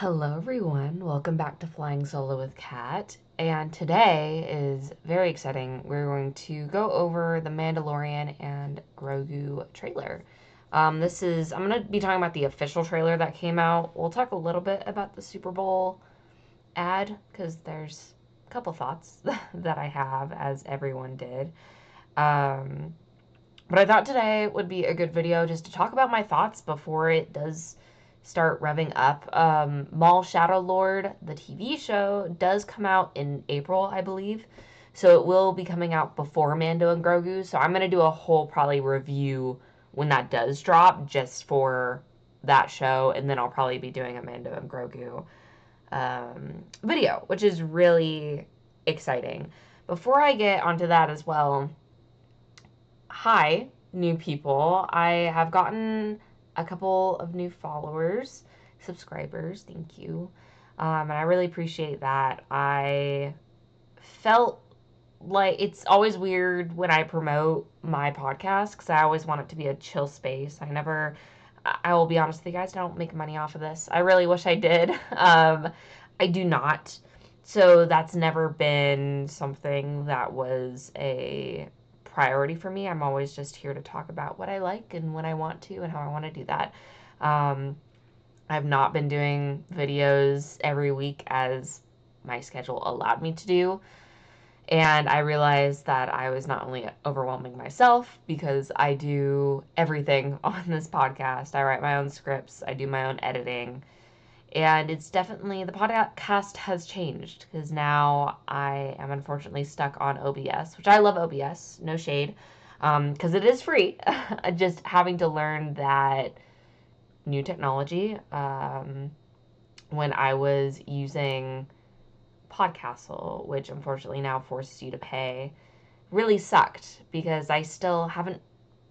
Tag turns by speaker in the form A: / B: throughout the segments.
A: Hello everyone, welcome back to Flying Solo with Kat, and today is very exciting. We're going to go over the Mandalorian and Grogu trailer. I'm going to be talking about the official trailer that came out. We'll talk a little bit about the Super Bowl ad, because there's a couple thoughts that I have, as everyone did. Um, but I thought today would be a good video just to talk about my thoughts before it does start revving up. Maul Shadow Lord, the TV show, does come out in April, I believe. So it will be coming out before Mando and Grogu. So I'm going to do a whole probably review when that does drop just for that show. And then I'll probably be doing a Mando and Grogu video, which is really exciting. Before I get onto that as well, hi, new people. I have gotten a couple of new followers, subscribers. Thank you. And I really appreciate that. I felt like it's always weird when I promote my podcast because I always want it to be a chill space. I will be honest with you guys, I don't make money off of this. I really wish I did. I do not. So that's never been something that was a priority for me. I'm always just here to talk about what I like and when I want to and how I want to do that. I've not been doing videos every week as my schedule allowed me to do. And I realized that I was not only overwhelming myself because I do everything on this podcast. I write my own scripts, I do my own editing. And it's definitely, the podcast has changed because now I am unfortunately stuck on OBS, which I love OBS, no shade, because it is free. Just having to learn that new technology when I was using Podcastle, which unfortunately now forces you to pay, really sucked because I still haven't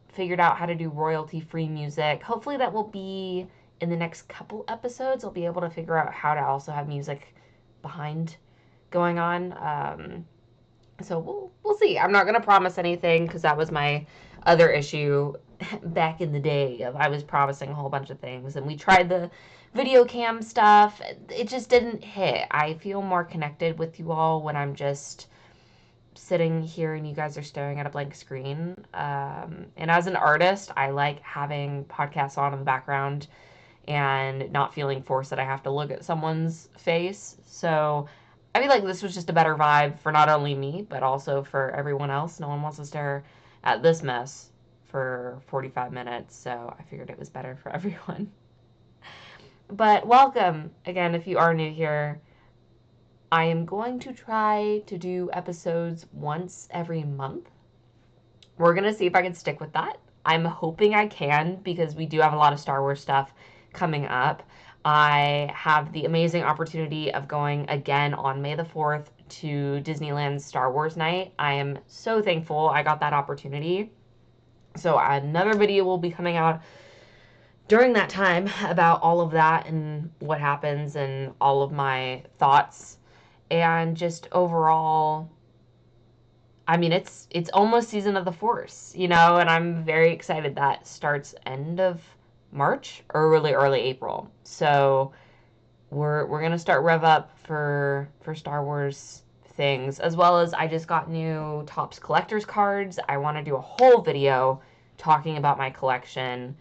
A: figured out how to do royalty-free music. Hopefully that will be in the next couple episodes. I'll be able to figure out how to also have music behind going on. So we'll see. I'm not gonna promise anything because that was my other issue back in the day. Of I was promising a whole bunch of things, and we tried the video cam stuff. It just didn't hit. I feel more connected with you all when I'm just sitting here and you guys are staring at a blank screen. And as an artist, I like having podcasts on in the background and not feeling forced that I have to look at someone's face. So I feel like this was just a better vibe for not only me, but also for everyone else. No one wants to stare at this mess for 45 minutes, so I figured it was better for everyone. But welcome again if you are new here. I am going to try to do episodes once every month. We're going to see if I can stick with that. I'm hoping I can because we do have a lot of Star Wars stuff coming up. I have the amazing opportunity of going again on May the 4th to Disneyland's Star Wars night. I am so thankful I got that opportunity. So another video will be coming out during that time about all of that and what happens and all of my thoughts. And just overall, I mean, it's almost Season of the Force, and I'm very excited. That starts end of March or really early April. So we're gonna start rev up for Star Wars things, as well as I just got new Topps collector's cards. I want to do a whole video talking about my collection.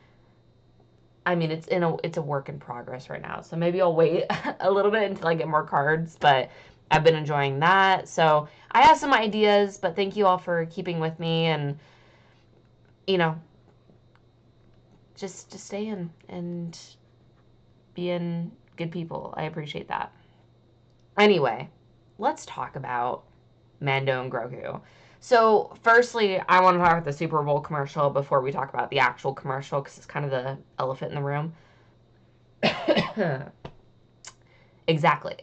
A: I mean, it's a work in progress right now, so maybe I'll wait a little bit until I get more cards, but I've been enjoying that. So I have some ideas, but thank you all for keeping with me and, just staying and being good people. I appreciate that. Anyway, let's talk about Mando and Grogu. So, firstly, I want to talk about the Super Bowl commercial before we talk about the actual commercial because it's kind of the elephant in the room. Exactly.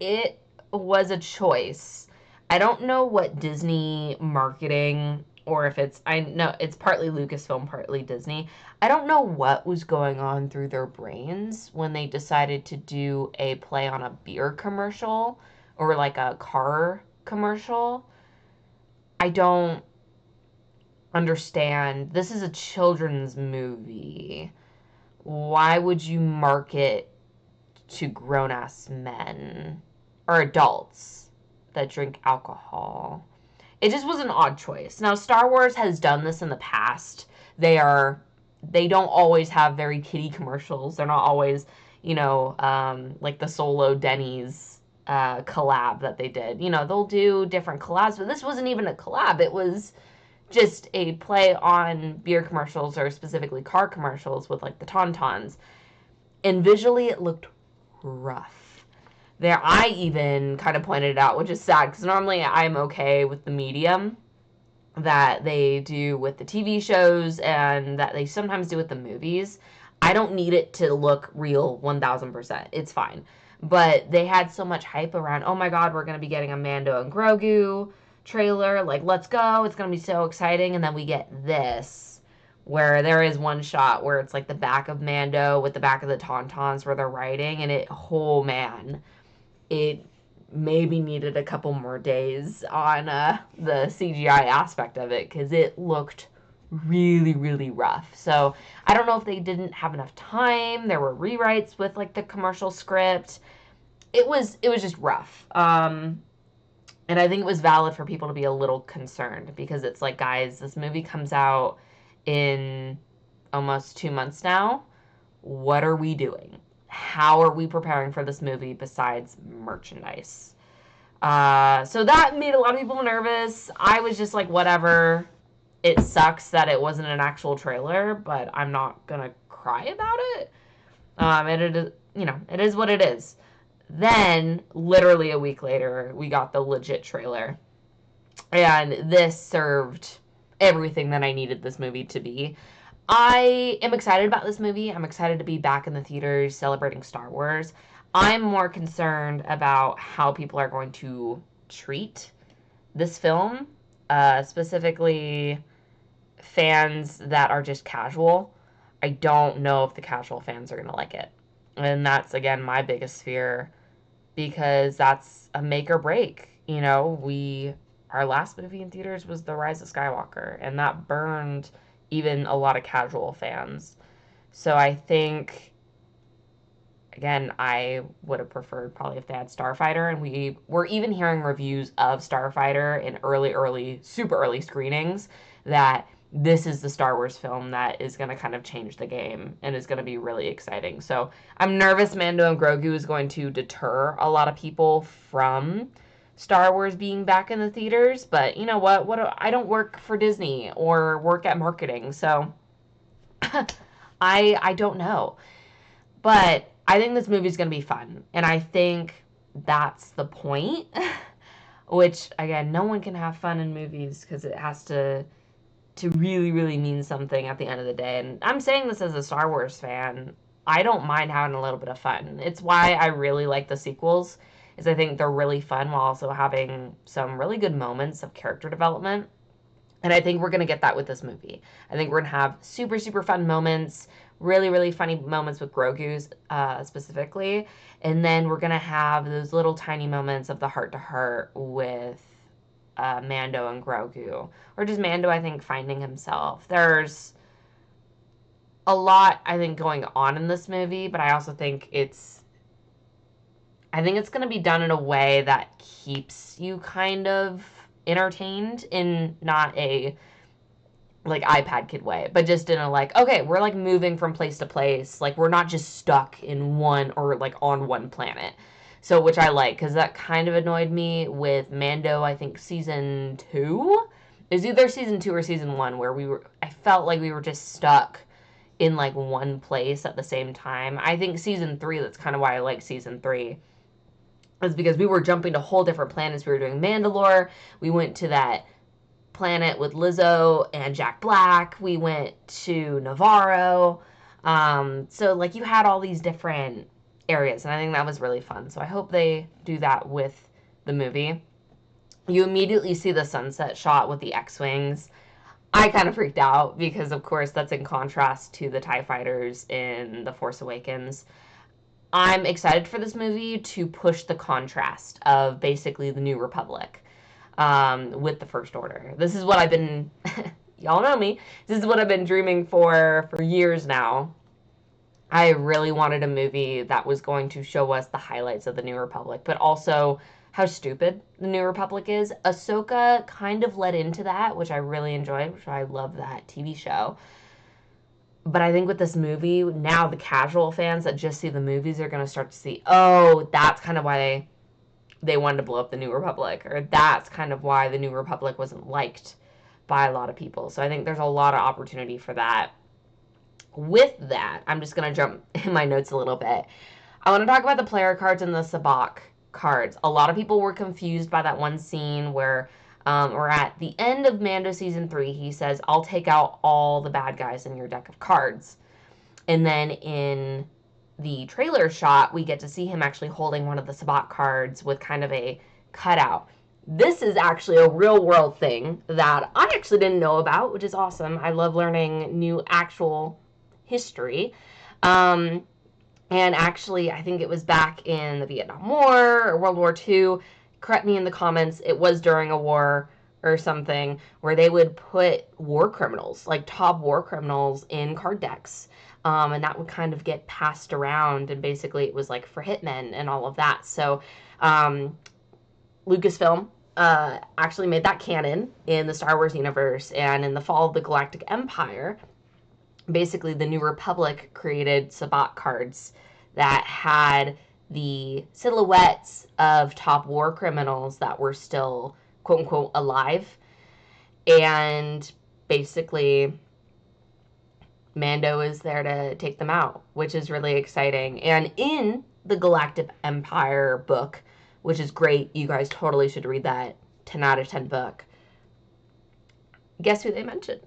A: It was a choice. I don't know what Disney marketing, or if I know it's partly Lucasfilm, partly Disney. I don't know what was going on through their brains when they decided to do a play on a beer commercial or like a car commercial. I don't understand. This is a children's movie. Why would you market to grown-ass men or adults that drink alcohol. It just was an odd choice. Now, Star Wars has done this in the past. They don't always have very kiddie commercials. They're not always, like the Solo Denny's collab that they did. They'll do different collabs, but this wasn't even a collab. It was just a play on beer commercials, or specifically car commercials with like the Tauntauns. And visually it looked rough. There, I even kind of pointed it out, which is sad, because normally I'm okay with the medium that they do with the TV shows and that they sometimes do with the movies. I don't need it to look real 1000%. It's fine. But they had so much hype around, oh my god, we're going to be getting a Mando and Grogu trailer. Like, let's go. It's going to be so exciting. And then we get this, where there is one shot where it's like the back of Mando with the back of the Tauntauns where they're riding. And oh man, it maybe needed a couple more days on the CGI aspect of it, because it looked really, really rough. So I don't know if they didn't have enough time. There were rewrites with like the commercial script. It was just rough. And I think it was valid for people to be a little concerned, because it's like, guys, this movie comes out in almost 2 months now. What are we doing? How are we preparing for this movie besides merchandise? So that made a lot of people nervous. I was just like, whatever. It sucks that it wasn't an actual trailer, but I'm not gonna cry about it. It is what it is. Then, literally a week later, we got the legit trailer. And this served everything that I needed this movie to be. I am excited about this movie. I'm excited to be back in the theaters celebrating Star Wars. I'm more concerned about how people are going to treat this film, specifically fans that are just casual. I don't know if the casual fans are going to like it. And that's, again, my biggest fear, because that's a make or break. Our last movie in theaters was The Rise of Skywalker, and that burned even a lot of casual fans. So I think, again, I would have preferred probably if they had Starfighter, and we were even hearing reviews of Starfighter in super early screenings, that this is the Star Wars film that is going to kind of change the game and is going to be really exciting. So I'm nervous Mando and Grogu is going to deter a lot of people from Star Wars being back in the theaters, but you know what? I don't work for Disney or work at marketing, so I don't know. But I think this movie's going to be fun, and I think that's the point. Which, again, no one can have fun in movies, because it has to really, really mean something at the end of the day. And I'm saying this as a Star Wars fan. I don't mind having a little bit of fun. It's why I really like the sequels, is I think they're really fun while also having some really good moments of character development. And I think we're going to get that with this movie. I think we're going to have super, super fun moments, really, really funny moments with Grogu's specifically. And then we're going to have those little tiny moments of the heart-to-heart with Mando and Grogu. Or just Mando, I think, finding himself. There's a lot, I think, going on in this movie, but I also think it's going to be done in a way that keeps you kind of entertained, in not a like iPad kid way, but just in a like, okay, we're like moving from place to place. Like, we're not just stuck in one, or like on one planet. So, which I like, because that kind of annoyed me with Mando, I think season 2. It was either season 2 or season 1 where I felt like we were just stuck in like one place at the same time. I think season 3, that's kind of why I like season 3, is because we were jumping to whole different planets. We were doing Mandalore. We went to that planet with Lizzo and Jack Black. We went to Navarro. So like you had all these different areas, and I think that was really fun. So I hope they do that with the movie. You immediately see the sunset shot with the X-Wings. I kind of freaked out, because of course that's in contrast to the TIE fighters in The Force Awakens. I'm excited for this movie to push the contrast of basically the New Republic with the First Order. This is what I've been, y'all know me, this is what I've been dreaming for years now. I really wanted a movie that was going to show us the highlights of the New Republic, but also how stupid the New Republic is. Ahsoka kind of led into that, which I really enjoyed, which I love that TV show. But I think with this movie, now the casual fans that just see the movies are going to start to see, oh, that's kind of why they wanted to blow up the New Republic, or that's kind of why the New Republic wasn't liked by a lot of people. So I think there's a lot of opportunity for that. With that, I'm just going to jump in my notes a little bit. I want to talk about the player cards and the sabacc cards. A lot of people were confused by that one scene where or at the end of Mando season 3, he says, I'll take out all the bad guys in your deck of cards. And then in the trailer shot, we get to see him actually holding one of the sabacc cards with kind of a cutout. This is actually a real world thing that I actually didn't know about, which is awesome. I love learning new actual history. And actually, I think it was back in the Vietnam War or World War II. Correct me in the comments, it was during a war or something where they would put war criminals, like top war criminals, in card decks. And that would kind of get passed around. And basically, it was like for hitmen and all of that. So, Lucasfilm actually made that canon in the Star Wars universe. And in the Fall of the Galactic Empire, basically the New Republic created sabacc cards that had the silhouettes of top war criminals that were still quote unquote alive. And basically Mando is there to take them out, which is really exciting. And in the Galactic Empire book, which is great, you guys totally should read that 10 out of 10 book. Guess who they mention?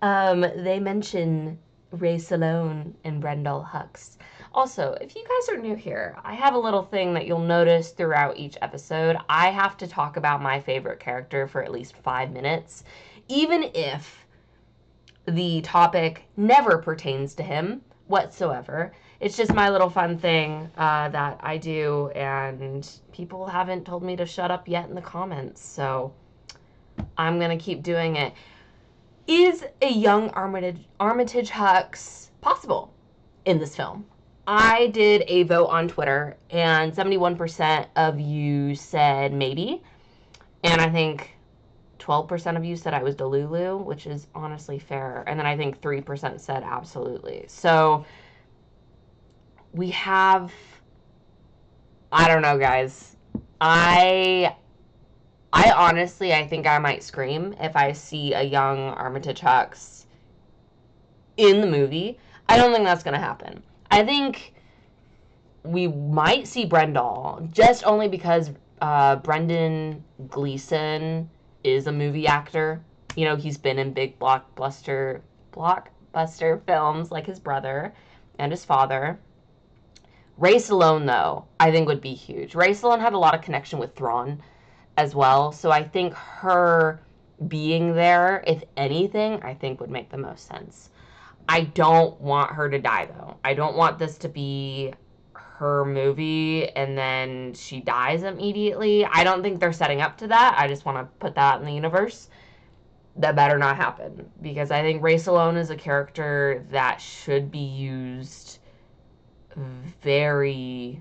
A: They mention Ray Salone and Brendol Hux. Also, if you guys are new here, I have a little thing that you'll notice throughout each episode. I have to talk about my favorite character for at least 5 minutes, even if the topic never pertains to him whatsoever. It's just my little fun thing that I do, and people haven't told me to shut up yet in the comments, so I'm going to keep doing it. Is a young Armitage Hux possible in this film? I did a vote on Twitter, and 71% of you said maybe, and I think 12% of you said I was Delulu, which is honestly fair, and then I think 3% said absolutely. So we have, I don't know, guys. I honestly, I think I might scream if I see a young Armitage Hux in the movie. I don't think that's going to happen. I think we might see Brendol, just only because Brendan Gleeson is a movie actor. You know, he's been in big blockbuster films like his brother and his father. Ray Salone, though, I think would be huge. Ray Salone had a lot of connection with Thrawn as well, so I think her being there, if anything, I think would make the most sense. I don't want her to die, though. I don't want this to be her movie and then she dies immediately. I don't think they're setting up to that. I just want to put that in the universe. That better not happen, because I think Ray Salone is a character that should be used very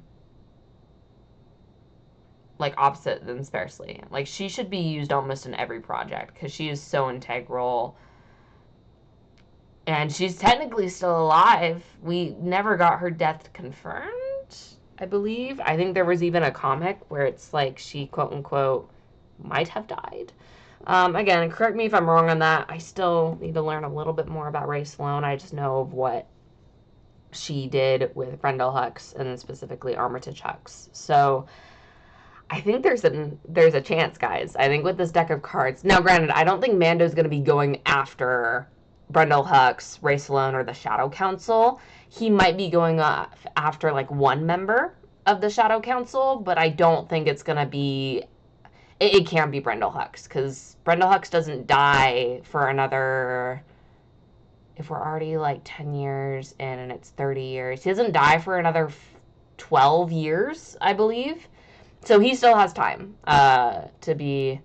A: like opposite than sparsely. Like, she should be used almost in every project because she is so integral. And she's technically still alive. We never got her death confirmed, I believe. I think there was even a comic where it's like she, quote unquote, might have died. Again, correct me if I'm wrong on that. I still need to learn a little bit more about Ray Salone. I just know of what she did with Brendol Hux and specifically Armitage Hux. So I think there's a chance, guys. I think with this deck of cards. Now, granted, I don't think Mando's going to be going after Brendol Hux, Ray Salone, or the Shadow Council. He might be going after like one member of the Shadow Council, but I don't think it's going to be... It can't be Brendol Hux, because Brendol Hux doesn't die for another... If we're already like 10 years in and it's 30 years, he doesn't die for another 12 years, I believe. So he still has time to be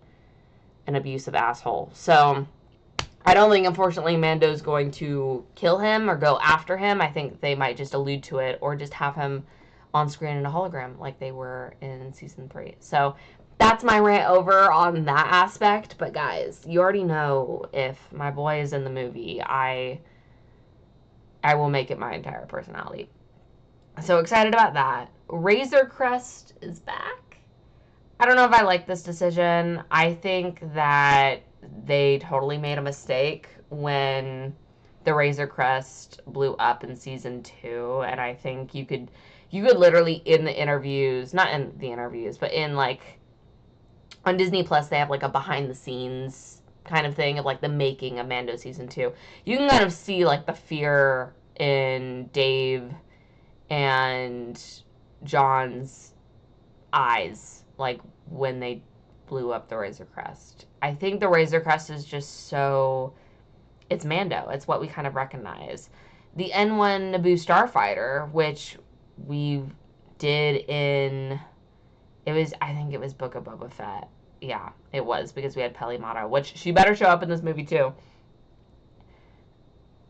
A: an abusive asshole. So I don't think, unfortunately, Mando's going to kill him or go after him. I think they might just allude to it or just have him on screen in a hologram like they were in season 3. So that's my rant over on that aspect. But guys, you already know if my boy is in the movie, I will make it my entire personality. So excited about that. Razor Crest is back. I don't know if I like this decision. I think that they totally made a mistake when the Razor Crest blew up in season 2, and I think you could literally in the interviews, not in the interviews, but in like on Disney Plus they have like a behind the scenes kind of thing of like the making of Mando season 2. You can kind of see like the fear in Dave and John's eyes, like when they blew up the Razor Crest. I think the Razor Crest is just so, it's Mando. It's what we kind of recognize. The N1 Naboo Starfighter, which we did in, it was, I think it was Book of Boba Fett. Yeah, it was, because we had Peli Motto, which she better show up in this movie too.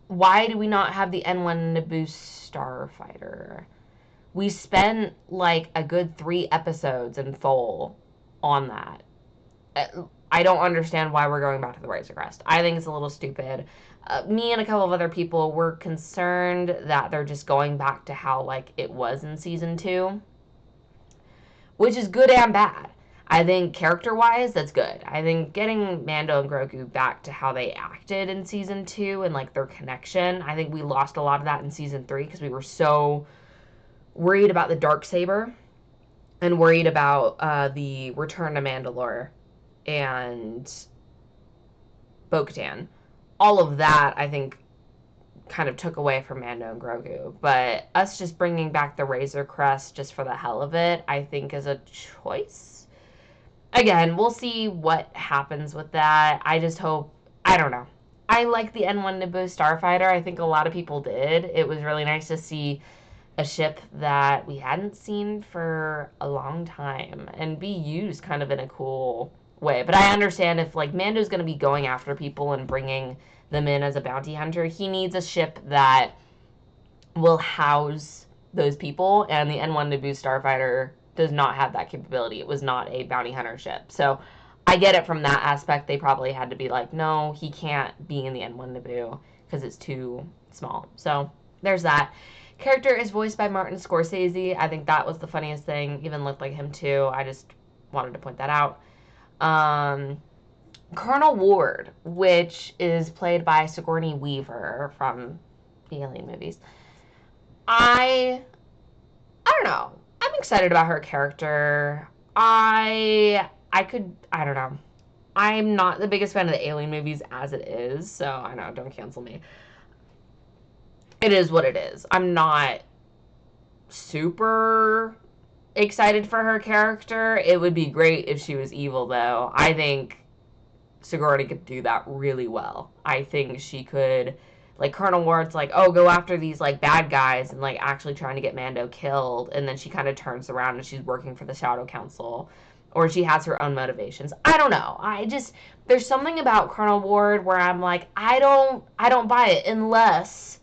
A: Why do we not have the N1 Naboo Starfighter? We spent like a good 3 episodes in full on that. I don't understand why we're going back to the Razor Crest. I think it's a little stupid. Me and a couple of other people were concerned that they're just going back to how like it was in season 2, which is good and bad. I think character-wise, that's good. I think getting Mando and Grogu back to how they acted in season 2 and like their connection, I think we lost a lot of that in season 3 because we were so worried about the Darksaber and worried about the return to Mandalore and Bo-Katan. All of that, I think, kind of took away from Mando and Grogu. But us just bringing back the Razor Crest just for the hell of it, I think is a choice. Again, we'll see what happens with that. I just hope, I don't know. I like the N1 Naboo Starfighter. I think a lot of people did. It was really nice to see a ship that we hadn't seen for a long time and be used kind of in a cool way. But I understand if like Mando's going to be going after people and bringing them in as a bounty hunter, he needs a ship that will house those people, and the N1 Naboo Starfighter does not have that capability. It was not a bounty hunter ship. So I get it from that aspect. They probably had to be like, no, he can't be in the N1 Naboo because it's too small. So there's that. Character is voiced by Martin Scorsese. I think that was the funniest thing. Even looked like him too. I just wanted to point that out. Colonel Ward, which is played by Sigourney Weaver from the Alien movies. I don't know. I'm excited about her character. I don't know. I'm not the biggest fan of the Alien movies as it is, so I know, don't cancel me. It is what it is. I'm not super excited for her character. It would be great if she was evil, though. I think Sigourney could do that really well. I think she could, like, Colonel Ward's like, oh, go after these like bad guys and like actually trying to get Mando killed, and then she kind of turns around and she's working for the Shadow Council, or she has her own motivations. I don't know. I just, there's something about Colonel Ward where I'm like, I don't buy it unless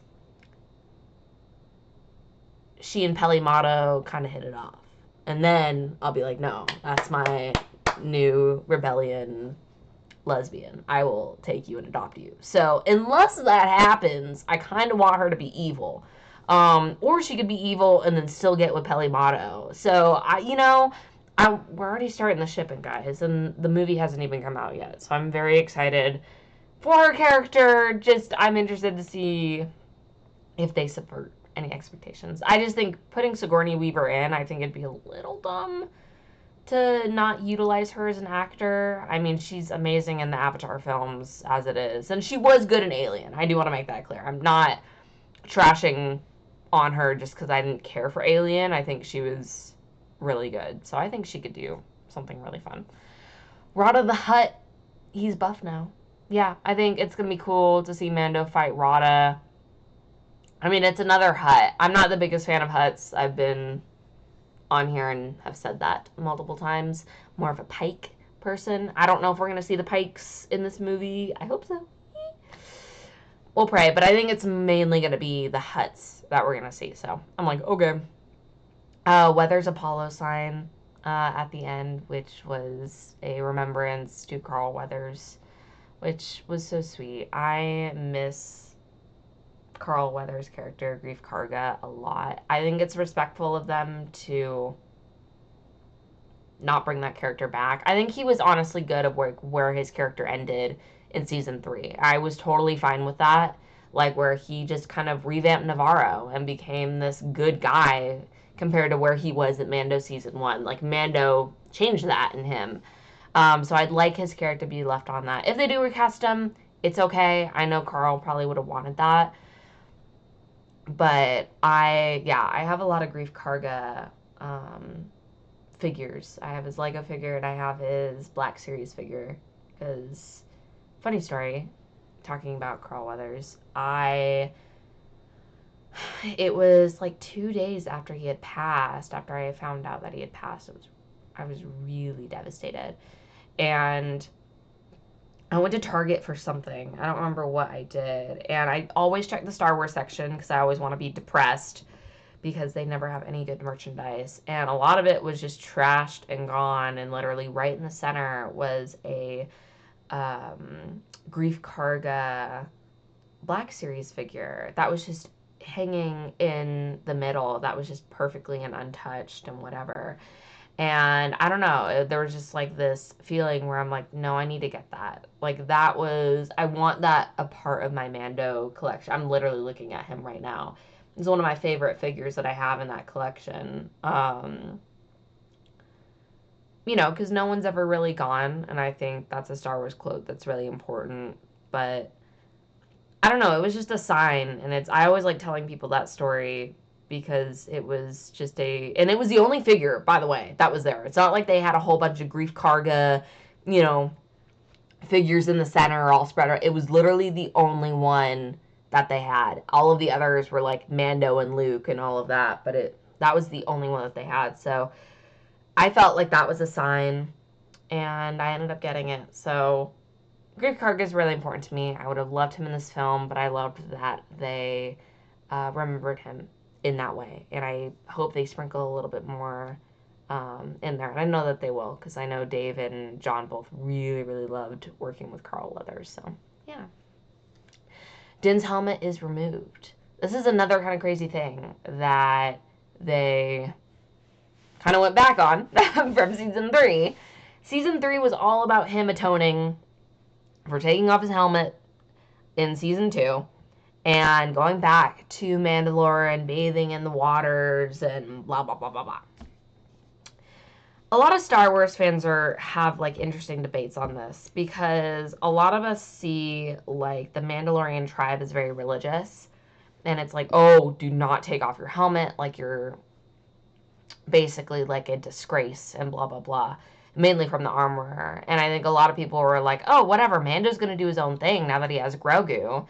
A: she and Peli Motto kind of hit it off. And then I'll be like, no, that's my new rebellion lesbian. I will take you and adopt you. So unless that happens, I kind of want her to be evil. Or she could be evil and then still get with Peli Motto. So, we're already starting the shipping, guys, and the movie hasn't even come out yet. So I'm very excited for her character. Just, I'm interested to see if they subvert any expectations. I just think putting Sigourney Weaver in, I think it'd be a little dumb to not utilize her as an actor. I mean, she's amazing in the Avatar films as it is, and she was good in Alien. I do want to make that clear. I'm not trashing on her just because I didn't care for Alien. I think she was really good, so I think she could do something really fun. Rada the Hutt, he's buff now. Yeah, I think it's gonna be cool to see Mando fight Rada. I mean, it's another Hutt. I'm not the biggest fan of Hutts. I've been on here and have said that multiple times. More of a Pike person. I don't know if we're going to see the Pikes in this movie. I hope so. we'll pray. But I think it's mainly going to be the Hutts that we're going to see. So I'm like, okay. Weather's Apollo sign at the end, which was a remembrance to Carl Weathers, which was so sweet. I miss Carl Weathers' character, Grief Karga, a lot. I think it's respectful of them to not bring that character back. I think he was honestly good of where his character ended in season 3. I was totally fine with that. Like where he just kind of revamped Navarro and became this good guy compared to where he was at Mando season 1. Like Mando changed that in him. So I'd like his character to be left on that. If they do recast him, it's okay. I know Carl probably would have wanted that. But I have a lot of Grief Karga figures. I have his Lego figure and I have his Black Series figure. Because, funny story, talking about Carl Weathers, it was like 2 days after he had passed, after I found out that he had passed, I was really devastated. And I went to Target for something. I don't remember what I did. And I always check the Star Wars section because I always want to be depressed because they never have any good merchandise. And a lot of it was just trashed and gone. And literally right in the center was a Grief Karga Black Series figure that was just hanging in the middle. That was just perfectly and untouched and whatever. And I don't know, there was just like this feeling where I'm like, no, I need to get that. Like I want that a part of my Mando collection. I'm literally looking at him right now. It's one of my favorite figures that I have in that collection. Because no one's ever really gone, and I think that's a Star Wars quote that's really important. But I don't know, it was just a sign, and I always like telling people that story because it was just and it was the only figure, by the way, that was there. It's not like they had a whole bunch of Grief Karga, figures in the center all spread out. It was literally the only one that they had. All of the others were like Mando and Luke and all of that, but that was the only one that they had. So I felt like that was a sign, and I ended up getting it. So Grief Karga is really important to me. I would have loved him in this film, but I loved that they remembered him in that way. And I hope they sprinkle a little bit more in there. And I know that they will, because I know Dave and John both really, really loved working with Carl Weathers. So, yeah. Din's helmet is removed. This is another kind of crazy thing that they kind of went back on from season 3. Season 3 was all about him atoning for taking off his helmet in season 2 and going back to Mandalore and bathing in the waters and blah, blah, blah, blah, blah. A lot of Star Wars fans have like interesting debates on this because a lot of us see like the Mandalorian tribe is very religious, and it's like, oh, do not take off your helmet, like you're basically like a disgrace and blah, blah, blah, mainly from the armorer. And I think a lot of people were like, oh, whatever, Mando's going to do his own thing now that he has Grogu.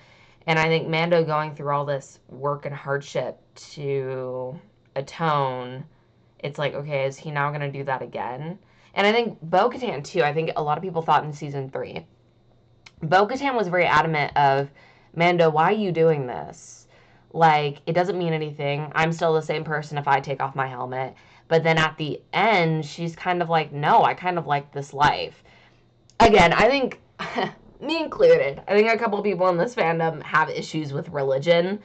A: And I think Mando going through all this work and hardship to atone, it's like, okay, is he now going to do that again? And I think Bo-Katan, too, I think a lot of people thought in season 3, Bo-Katan was very adamant of, Mando, why are you doing this? Like, it doesn't mean anything. I'm still the same person if I take off my helmet. But then at the end, she's kind of like, no, I kind of like this life. Again, I think, me included, I think a couple of people in this fandom have issues with religion.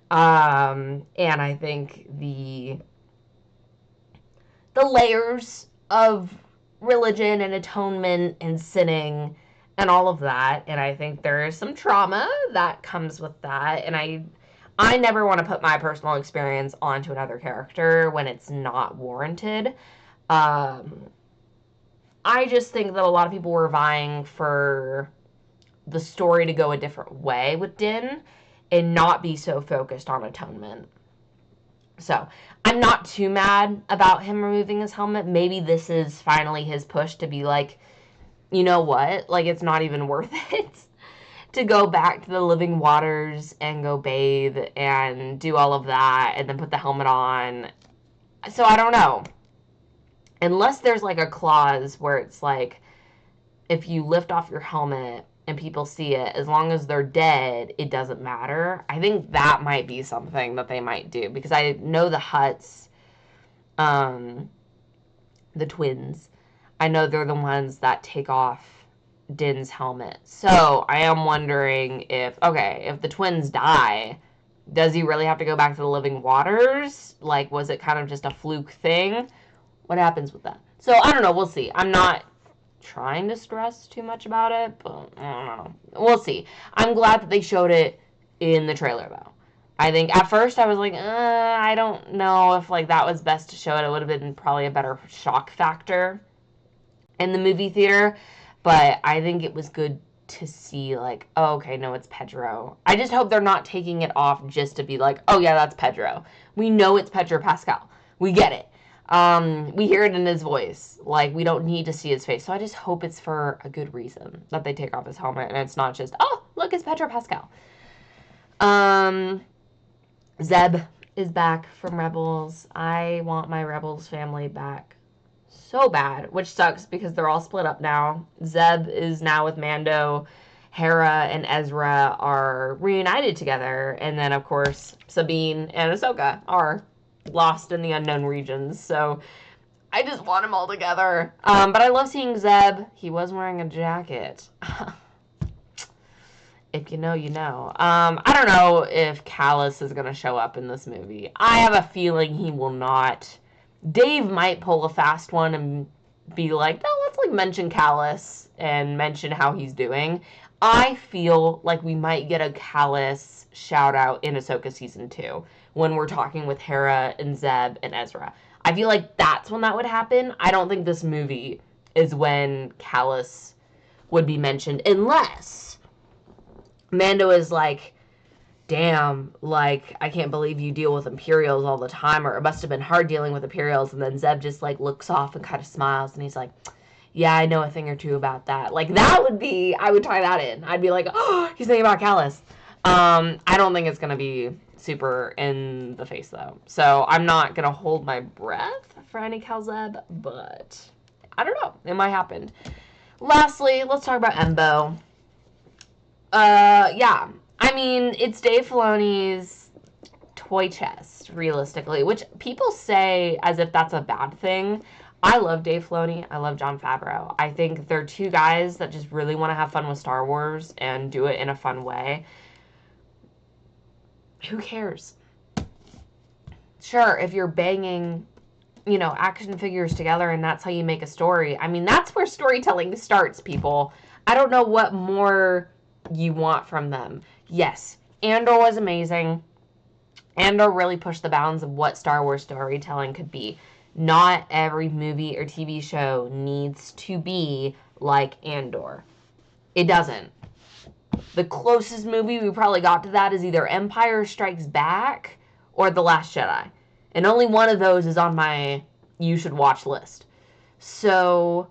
A: And I think the layers of religion and atonement and sinning and all of that. And I think there is some trauma that comes with that. And I never want to put my personal experience onto another character when it's not warranted. I just think that a lot of people were vying for the story to go a different way with Din and not be so focused on atonement. So, I'm not too mad about him removing his helmet. Maybe this is finally his push to be like, you know what? Like, it's not even worth it to go back to the living waters and go bathe and do all of that and then put the helmet on. So I don't know. Unless there's like a clause where it's like, if you lift off your helmet, and people see it, as long as they're dead, it doesn't matter. I think that might be something that they might do, because I know the Hutts, the twins, I know they're the ones that take off Din's helmet. So I am wondering if the twins die, does he really have to go back to the living waters? Like, was it kind of just a fluke thing? What happens with that? So I don't know. We'll see. I'm not trying to stress too much about it, but I don't know. We'll see. I'm glad that they showed it in the trailer, though. I think at first I was like, I don't know if like that was best to show it. It would have been probably a better shock factor in the movie theater, but I think it was good to see like, oh, okay, no, it's Pedro. I just hope they're not taking it off just to be like, oh yeah, that's Pedro. We know it's Pedro Pascal. We get it. We hear it in his voice. Like, we don't need to see his face. So I just hope it's for a good reason that they take off his helmet and it's not just, oh, look, it's Pedro Pascal. Zeb is back from Rebels. I want my Rebels family back so bad, which sucks because they're all split up now. Zeb is now with Mando. Hera and Ezra are reunited together. And then, of course, Sabine and Ahsoka are lost in the unknown regions. So I just want them all together. But I love seeing Zeb. He was wearing a jacket. If you know, you know. I don't know if Callus is going to show up in this movie. I have a feeling he will not. Dave might pull a fast one and be like, no, let's like mention Callus and mention how he's doing. I feel like we might get a Callus shout out in Ahsoka season 2 when we're talking with Hera and Zeb and Ezra. I feel like that's when that would happen. I don't think this movie is when Callus would be mentioned, unless Mando is like, damn, like, I can't believe you deal with Imperials all the time, or it must have been hard dealing with Imperials, and then Zeb just, like, looks off and kind of smiles, and he's like, yeah, I know a thing or two about that. Like, that would be, I would tie that in. I'd be like, oh, he's thinking about Callus. I don't think it's going to be super in the face, though. So I'm not going to hold my breath for any Cal-Zeb, but I don't know. It might happen. Lastly, let's talk about Embo. Yeah. I mean, it's Dave Filoni's toy chest, realistically, which people say as if that's a bad thing. I love Dave Filoni. I love Jon Favreau. I think they're two guys that just really want to have fun with Star Wars and do it in a fun way. Who cares? Sure, if you're banging, you know, action figures together and that's how you make a story. I mean, that's where storytelling starts, people. I don't know what more you want from them. Yes, Andor was amazing. Andor really pushed the bounds of what Star Wars storytelling could be. Not every movie or TV show needs to be like Andor. It doesn't. The closest movie we probably got to that is either Empire Strikes Back or The Last Jedi. And only one of those is on my you should watch list. So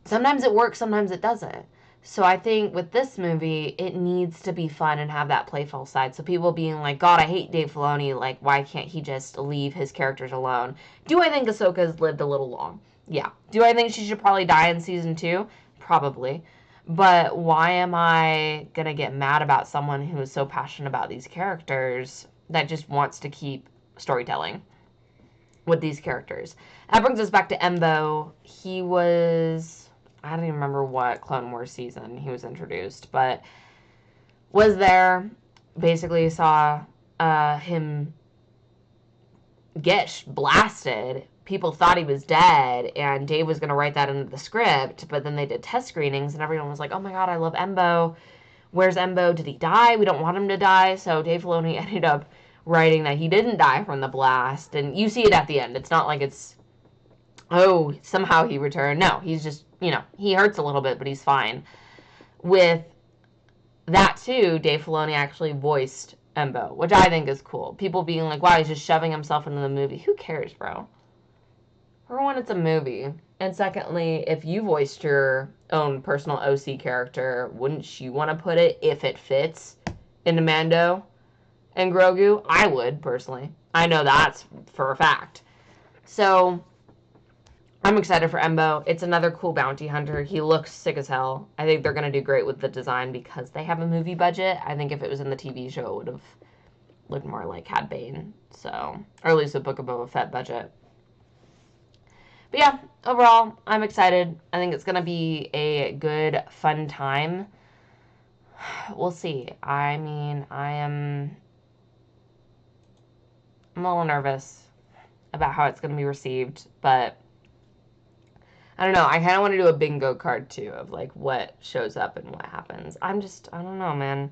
A: sometimes it works, sometimes it doesn't. So I think with this movie, it needs to be fun and have that playful side. So people being like, God, I hate Dave Filoni. Like, why can't he just leave his characters alone? Do I think Ahsoka's lived a little long? Yeah. Do I think she should probably die in season 2? Probably. But why am I going to get mad about someone who is so passionate about these characters that just wants to keep storytelling with these characters? That brings us back to Embo. He was... I don't even remember what Clone Wars season he was introduced, but was there, basically saw him get blasted. People thought he was dead, and Dave was going to write that into the script, but then they did test screenings, and everyone was like, oh my god, I love Embo. Where's Embo? Did he die? We don't want him to die. So Dave Filoni ended up writing that he didn't die from the blast, and you see it at the end. It's not like it's, oh, somehow he returned. No, he's just, you know, he hurts a little bit, but he's fine. With that, too, Dave Filoni actually voiced Embo, which I think is cool. People being like, wow, he's just shoving himself into the movie. Who cares, bro? For one, it's a movie. And secondly, if you voiced your own personal OC character, wouldn't you want to put it, if it fits, into Mando and Grogu? I would, personally. I know that's for a fact. So I'm excited for Embo. It's another cool bounty hunter. He looks sick as hell. I think they're going to do great with the design because they have a movie budget. I think if it was in the TV show, it would have looked more like Cad Bane. So, or at least a Book of Boba Fett budget. But yeah, overall, I'm excited. I think it's going to be a good, fun time. We'll see. I mean, I'm a little nervous about how it's going to be received, but I don't know. I kind of want to do a bingo card too of like what shows up and what happens. I don't know, man.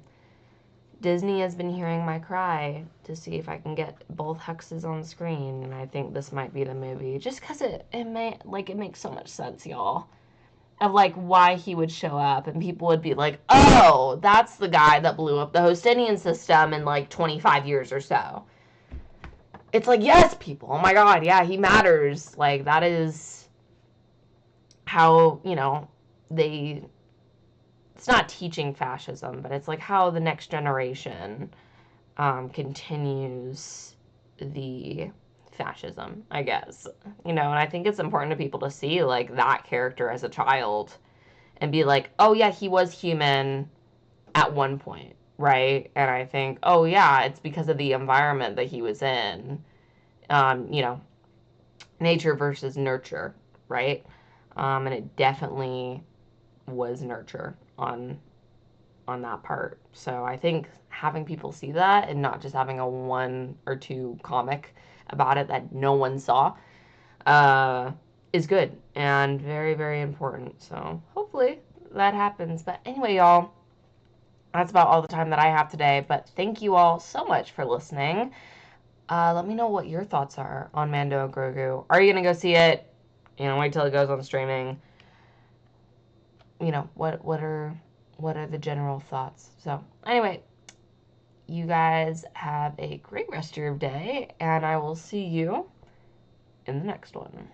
A: Disney has been hearing my cry to see if I can get both Huxes on screen, and I think this might be the movie. Just because it makes so much sense, y'all. Of like why he would show up, and people would be like, oh, that's the guy that blew up the Hostinian system in like 25 years or so. It's like, yes, people. Oh my god, yeah, he matters. Like, that is how, they, it's not teaching fascism, but it's like how the next generation continues the fascism, I guess. And I think it's important to people to see like that character as a child and be like, oh yeah, he was human at one point, right? And I think, oh yeah, it's because of the environment that he was in. Nature versus nurture, right? And it definitely was nurture on that part. So I think having people see that and not just having a 1 or 2 comic about it that no one saw is good and very, very important. So hopefully that happens. But anyway, y'all, that's about all the time that I have today. But thank you all so much for listening. Let me know what your thoughts are on Mando and Grogu. Are you going to go see it? Wait till it goes on streaming. What are the general thoughts? So anyway, you guys have a great rest of your day, and I will see you in the next one.